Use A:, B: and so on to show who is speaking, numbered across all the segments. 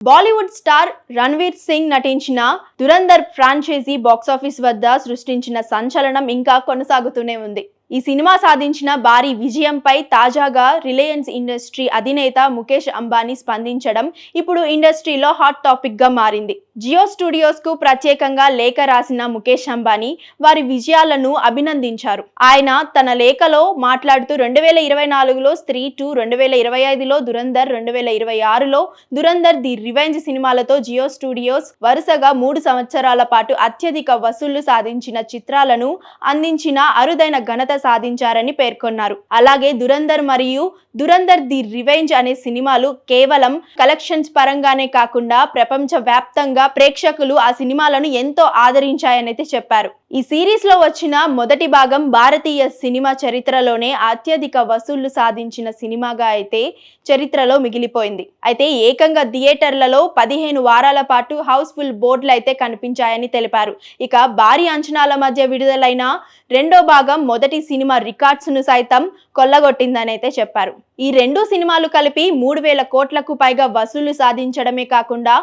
A: Bollywood star Ranveer Singh నటించిన Dhurandhar franchise box office వద్ద సృష్టించిన సంచలనం ఇంకా కొనసాగుతూనే ఉంది. ఈ సినిమా సాధించిన భారీ విజయంపై తాజాగా రిలయన్స్ ఇండస్ట్రీ అధినేత ముఖేష్ అంబానీ స్పందించడం ఇప్పుడు ఇండస్ట్రీలో హాట్ టాపిక్ గా మారింది. జియో స్టూడియోస్ కు ప్రత్యేకంగా లేఖ రాసిన ముఖేష్ అంబానీ వారి విజయాలను అభినందించారు. ఆయన తన లేఖలో మాట్లాడుతూ 2024లో స్త్రీ 2, 2025లో దురంధర్, 2026లో దురంధర్ ది రివెంజ్ సినిమాలతో జియో స్టూడియోస్ వరుసగా 3 సంవత్సరాల పాటు అత్యధిక వసూళ్లు సాధించిన చిత్రాలను అందించిన అరుదైన ఘనత సాధించారని పేర్కొన్నారు. అలాగే దురంధర్ మరియు దురంధర్ ది రివెంజ్ అనే సినిమాలు కేవలం కలెక్షన్స్ పరంగానే కాకుండా ప్రపంచ వ్యాప్తంగా ప్రేక్షకులు ఆ సినిమాలను ఎంతో ఆదరించాయనైతే చెప్పారు. ఈ సిరీస్ లో వచ్చిన మొదటి భాగం భారతీయ సినిమా చరిత్రలోనే అత్యధిక వసూళ్లు సాధించిన సినిమాగా అయితే చరిత్రలో మిగిలిపోయింది. అయితే ఏకంగా థియేటర్లలో 15 వారాల పాటు హౌస్ఫుల్ బోర్డులు అయితే కనిపించాయని తెలిపారు. ఇక భారీ అంచనాల మధ్య విడుదలైన రెండో భాగం మొదటి సినిమా రికార్డ్స్ ను సైతం కొల్లగొట్టిందని అయితే చెప్పారు. ఈ 2 సినిమాలు కలిపి 3000 కోట్లకు పైగా వసూలు సాధించడమే కాకుండా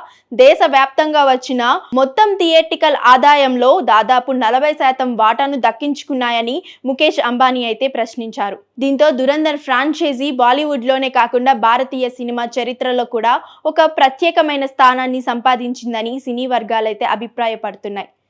A: దేశవ్యాప్తంగా వచ్చిన మొత్తం థియేట్రికల్ ఆదాయంలో దాదాపు 40% వాటాను దక్కించుకున్నాయని ముఖేష్ అంబానీ అయితే ప్రశ్నించారు. దీంతో దురంధర్ ఫ్రాంచైజీ బాలీవుడ్ లోనే కాకుండా భారతీయ సినిమా చరిత్రలో కూడా ఒక ప్రత్యేకమైన స్థానాన్ని సంపాదించిందని సినీ వర్గాలైతే అభిప్రాయపడుతున్నాయి.